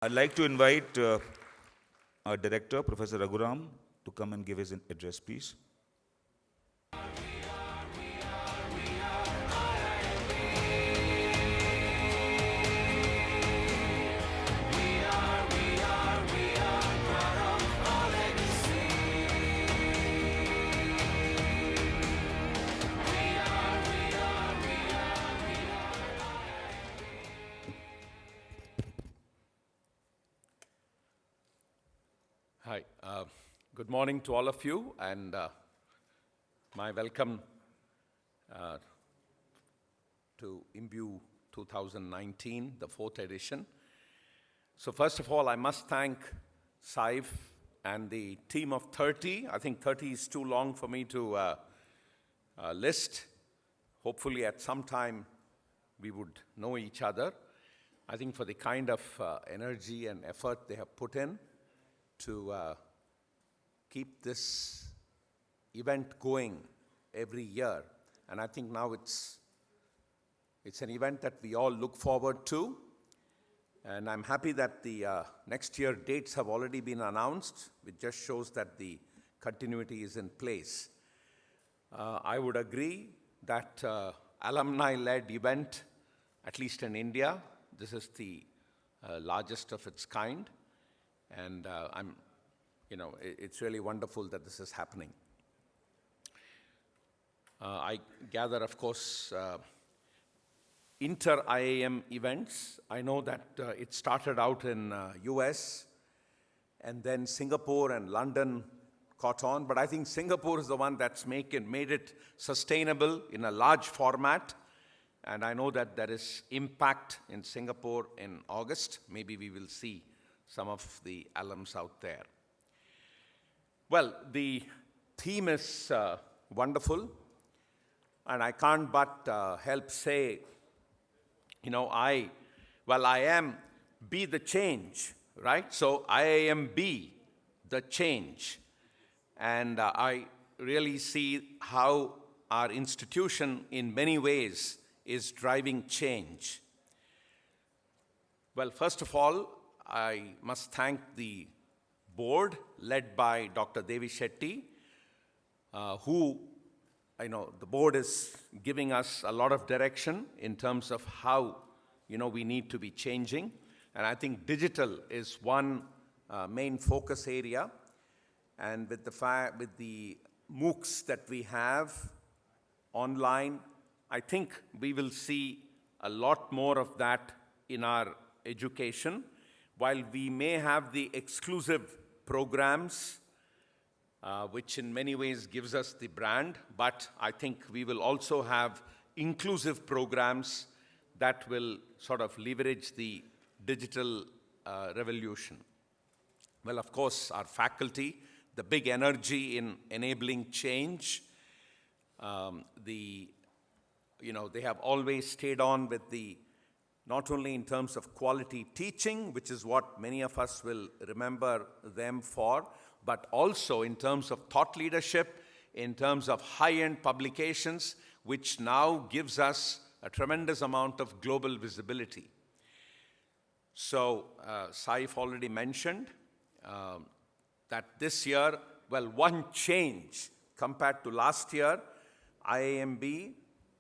I'd like to invite our director, Professor Raghuram, to come and give his address, please. Hi, good morning to all of you, and my welcome to IIMBue 2019, the 4th edition. So first of all, I must thank Saif and the team of 30. I think 30 is too long for me to list. Hopefully at some time we would know each other. I think for the kind of energy and effort they have put in to keep this event going every year. And I think now it's an event that we all look forward to. And I'm happy that the next year dates have already been announced, which just shows that the continuity is in place. I would agree that alumni-led event, at least in India, this is the largest of its kind. And it's really wonderful that this is happening. I gather, of course, inter-IIM events. I know that it started out in US, and then Singapore and London caught on. But I think Singapore is the one that's made it sustainable in a large format. And I know that there is impact in Singapore in August. Maybe we will see some of the alums out there. Well, the theme is wonderful, and I can't but help say, I am be the change, right? So IIMBue, the change. And I really see how our institution in many ways is driving change. Well, first of all, I must thank the board led by Dr. Devi Shetty, who, the board is giving us a lot of direction in terms of how, we need to be changing. And I think digital is one main focus area. And with the MOOCs that we have online, I think we will see a lot more of that in our education. While we may have the exclusive programs, which in many ways gives us the brand, but I think we will also have inclusive programs that will sort of leverage the digital revolution. Well, of course, our faculty, the big energy in enabling change, they have always stayed on with not only in terms of quality teaching, which is what many of us will remember them for, but also in terms of thought leadership, in terms of high-end publications, which now gives us a tremendous amount of global visibility. So Saif already mentioned that this year, one change compared to last year, IIMBue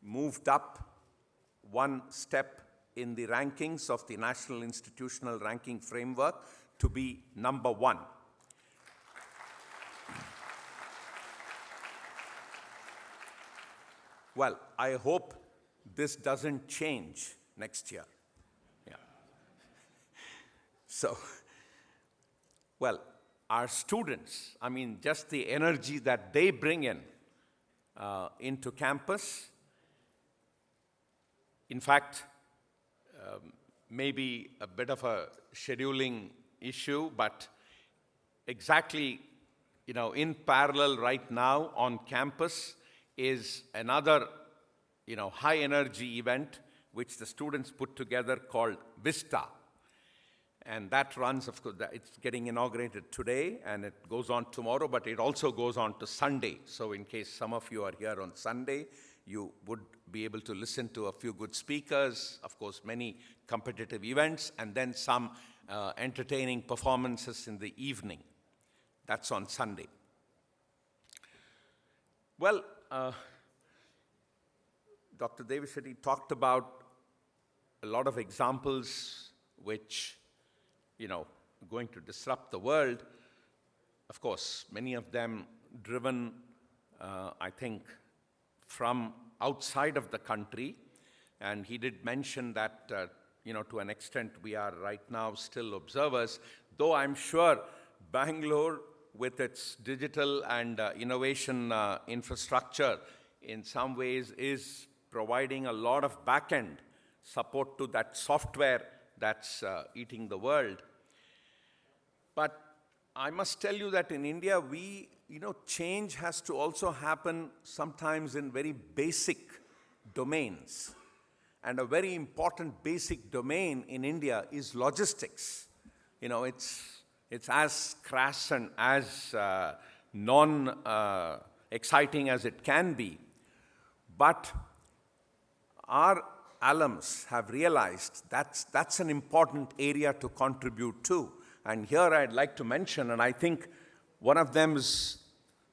moved up one step in the rankings of the National Institutional Ranking Framework to be number 1. Well, I hope this doesn't change next year. Yeah. So, our students, just the energy that they bring into campus. In fact, maybe a bit of a scheduling issue, but exactly, in parallel right now on campus is another, high energy event which the students put together called Vista. And that runs, of course, it's getting inaugurated today and it goes on tomorrow, but it also goes on to Sunday. So in case some of you are here on Sunday, you would be able to listen to a few good speakers, of course, many competitive events, and then some entertaining performances in the evening. That's on Sunday. Well, Dr. Devi Shetty talked about a lot of examples which, going to disrupt the world. Of course, many of them driven, I think, from outside of the country. And he did mention that, to an extent, we are right now still observers, though I'm sure Bangalore, with its digital and innovation infrastructure, in some ways is providing a lot of back-end support to that software that's eating the world. But I must tell you that in India, change has to also happen sometimes in very basic domains. And a very important basic domain in India is logistics. It's as crass and as non-exciting as it can be. But our alums have realized that's an important area to contribute to. And here I'd like to mention, and I think one of them is,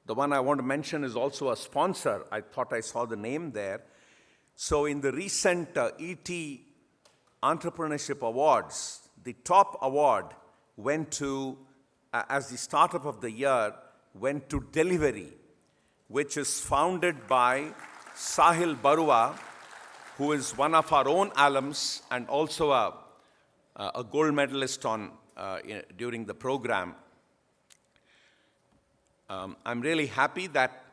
the one I want to mention is also a sponsor. I thought I saw the name there. So in the recent ET Entrepreneurship Awards, the top award went to, as the startup of the year, went to Delivery, which is founded by Sahil Barua, who is one of our own alums and also a gold medalist during the program. I'm really happy that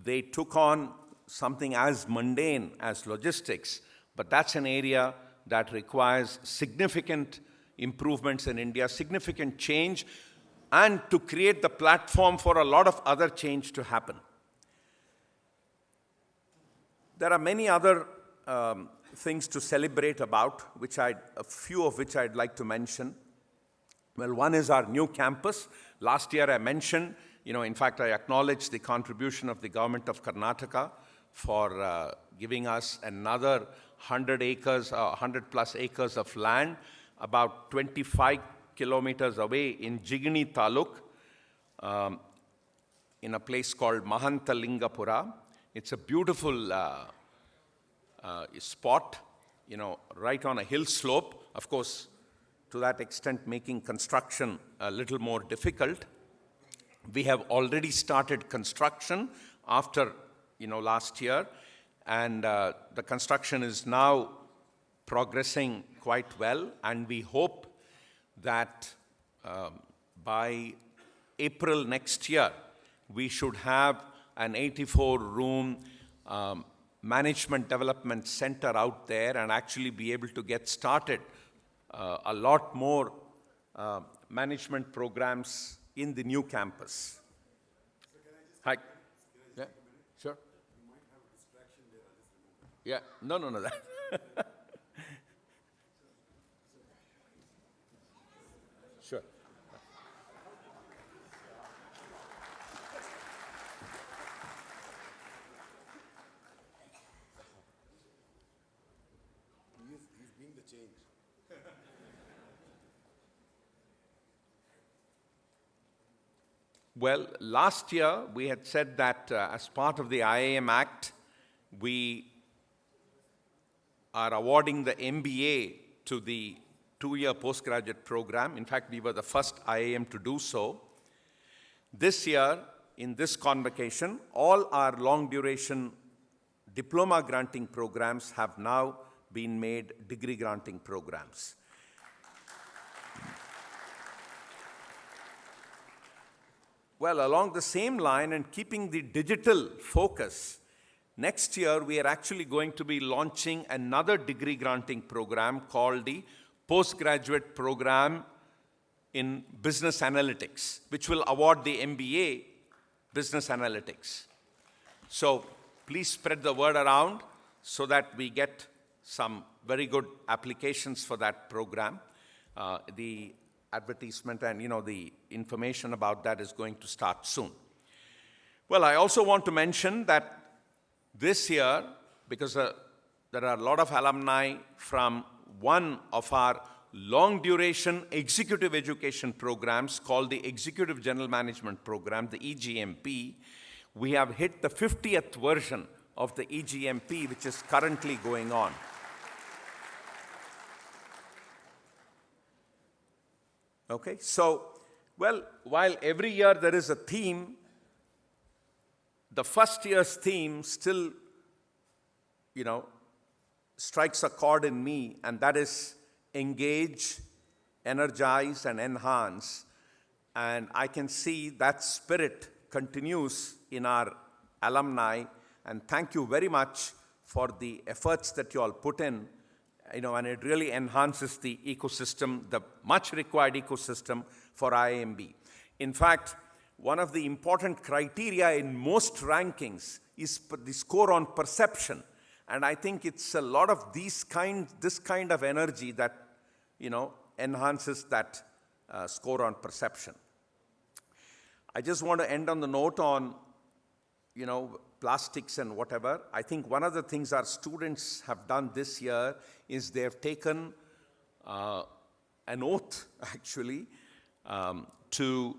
they took on something as mundane as logistics, but that's an area that requires significant improvements in India, significant change, and to create the platform for a lot of other change to happen. There are many other things to celebrate about, a few of which I'd like to mention. Well, one is our new campus. Last year I mentioned, in fact, I acknowledged the contribution of the government of Karnataka for giving us another 100 acres, 100 plus acres of land, about 25 kilometers away in Jigini Taluk, in a place called Mahantalingapura. It's a beautiful spot, right on a hill slope. Of course, to that extent, making construction a little more difficult. We have already started construction after, last year, and the construction is now progressing quite well, and we hope that by April next year, we should have an 84-room management development center out there and actually be able to get started a lot more management programs in the new campus. So can I just Hi. Can I Yeah, take a minute? sure. You might have a distraction there. I'll just remove it. Yeah, no. Sure. He's being the change. Well, last year we had said that as part of the IIM Act, we are awarding the MBA to the 2-year postgraduate program. In fact, we were the first IIM to do so. This year, in this convocation, all our long-duration diploma granting programs have now been made degree granting programs. Well, along the same line and keeping the digital focus, next year we are actually going to be launching another degree granting program called the Postgraduate Program in Business Analytics, which will award the MBA Business Analytics. So please spread the word around so that we get some very good applications for that program. The advertisement and the information about that is going to start soon. Well, I also want to mention that this year, because there are a lot of alumni from one of our long duration executive education programs called the Executive General Management Program, the EGMP. We have hit the 50th version of the EGMP, which is currently going on. Okay, so, well, while every year there is a theme, the first year's theme still, strikes a chord in me, and that is engage, energize, and enhance. And I can see that spirit continues in our alumni, and thank you very much for the efforts that you all put in, and it really enhances the ecosystem, the much required ecosystem for IIMB. In fact, one of the important criteria in most rankings is the score on perception. And I think it's a lot of this kind of energy that, enhances that score on perception. I just want to end on the note on, plastics and whatever. I think one of the things our students have done this year is they've taken an oath, actually, to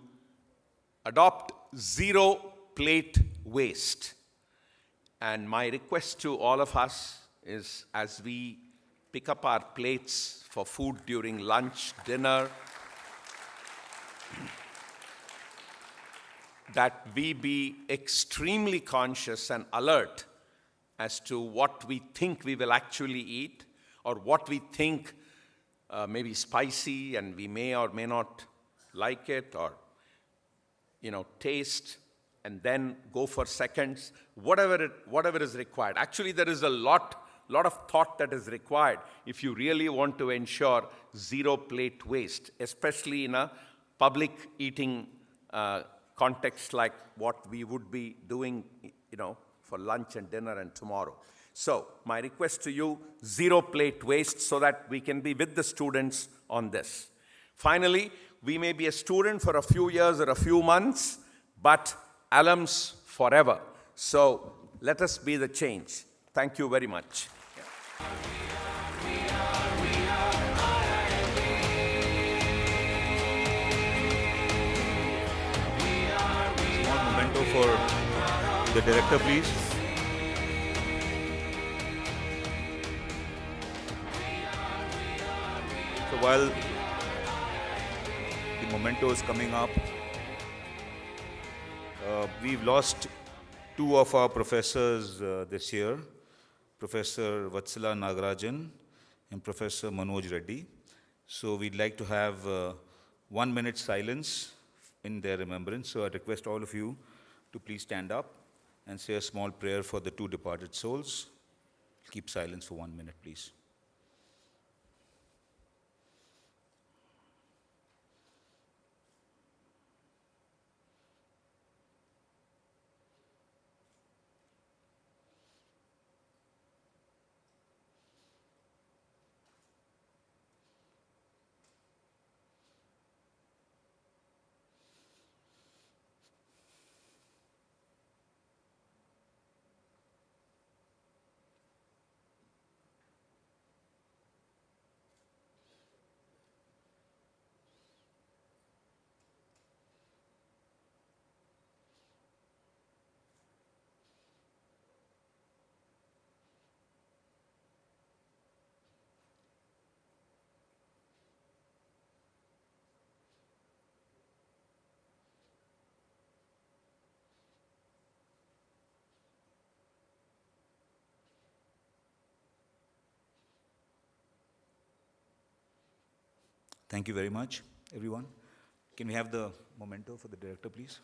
adopt zero plate waste. And my request to all of us is, as we pick up our plates for food during lunch, dinner, that we be extremely conscious and alert as to what we think we will actually eat, or what we think may be spicy and we may or may not like it, or taste, and then go for seconds, whatever is required. Actually, there is a lot of thought that is required if you really want to ensure zero plate waste, especially in a public eating context like what we would be doing, for lunch and dinner and tomorrow. So my request to you, zero plate waste, so that we can be with the students on this. Finally, we may be a student for a few years or a few months, but alums forever. So let us be the change. Thank you very much. Small memento for the director, please. So while the memento is coming up, we've lost two of our professors this year, Professor Vatsala Nagarajan and Professor Manoj Reddy. So we'd like to have 1 minute silence in their remembrance. So I request all of you to please stand up and say a small prayer for the two departed souls. Keep silence for 1 minute, please. Thank you very much, everyone. Can we have the memento for the director, please?